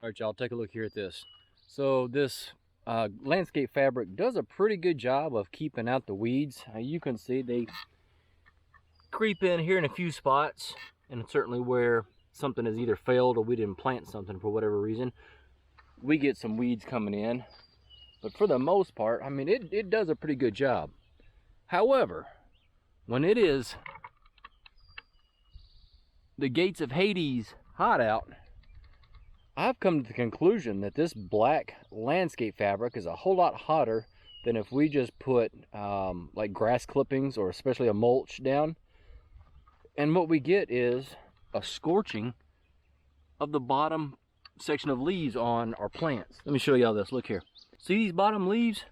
All right, y'all, take a look here at this. So this landscape fabric does a pretty good job of keeping out the weeds. You can see they creep in here in a few spots, and certainly where something has either failed or we didn't plant something for whatever reason, we get some weeds coming in. But for the most part, I mean, it does a pretty good job. However, when it is the gates of Hades hot out, I've come to the conclusion that this black landscape fabric is a whole lot hotter than if we just put like grass clippings or especially a mulch down. And what we get is a scorching of the bottom section of leaves on our plants. Let me show y'all this. Look here. See these bottom leaves?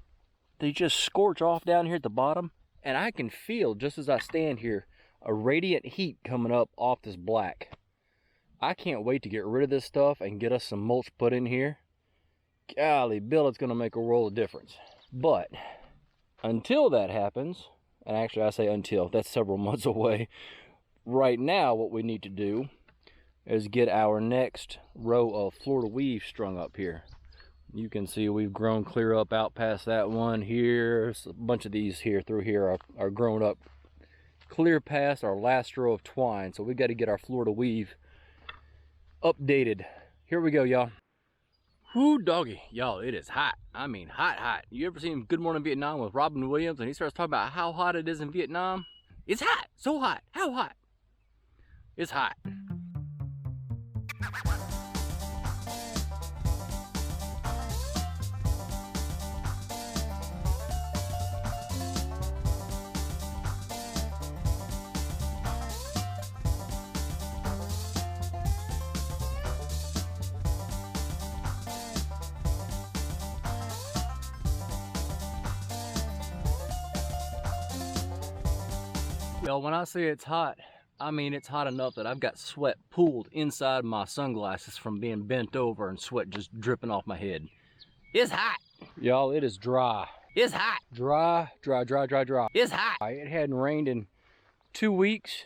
They just scorch off down here at the bottom. And I can feel, just as I stand here, a radiant heat coming up off this black. I can't wait to get rid of this stuff and get us some mulch put in here. Golly, Bill, it's going to make a world of difference. But until that happens, and actually I say until, that's several months away. Right now, what we need to do is get our next row of Florida weave strung up here. You can see we've grown clear up out past that one here. There's a bunch of these here through here are grown up clear past our last row of twine. So we got to get our Florida weave updated. Here we go, y'all. Whoo, doggy. Y'all, it is hot. I mean, hot, hot. You ever seen Good Morning Vietnam with Robin Williams and he starts talking about how hot it is in Vietnam? It's hot. So hot. How hot? It's hot. Y'all, when I say it's hot, I mean it's hot enough that I've got sweat pooled inside my sunglasses from being bent over and sweat just dripping off my head. It's hot. Y'all, it is dry. It's hot. Dry, dry, dry, dry, dry. It's hot. It hadn't rained in 2 weeks,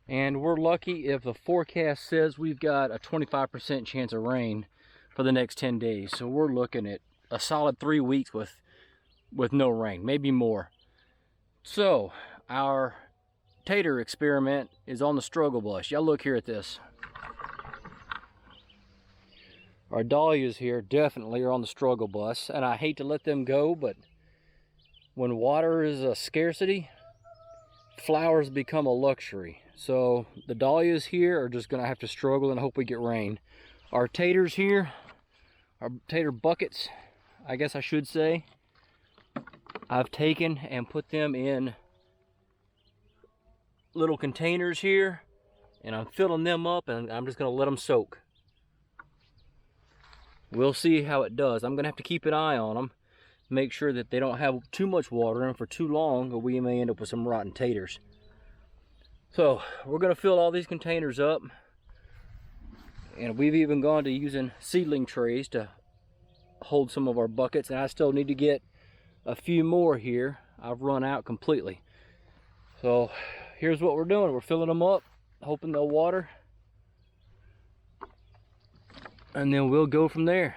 and we're lucky if the forecast says we've got a 25% chance of rain for the next 10 days. So we're looking at a solid 3 weeks with no rain, maybe more. So our tater experiment is on the struggle bus. Y'all look here at this. Our dahlias here definitely are on the struggle bus, and I hate to let them go, but when water is a scarcity, flowers become a luxury. So the dahlias here are just gonna have to struggle and hope we get rain. Our taters here, our tater buckets, I guess I should say, I've taken and put them in little containers here, and I'm filling them up, and I'm just gonna let them soak. We'll see how it does. I'm gonna have to keep an eye on them, make sure that they don't have too much water in them for too long, or we may end up with some rotten taters. So we're gonna fill all these containers up, and we've even gone to using seedling trays to hold some of our buckets, and I still need to get a few more here. I've run out completely. So here's what we're doing. We're filling them up, hoping they'll water, and then we'll go from there.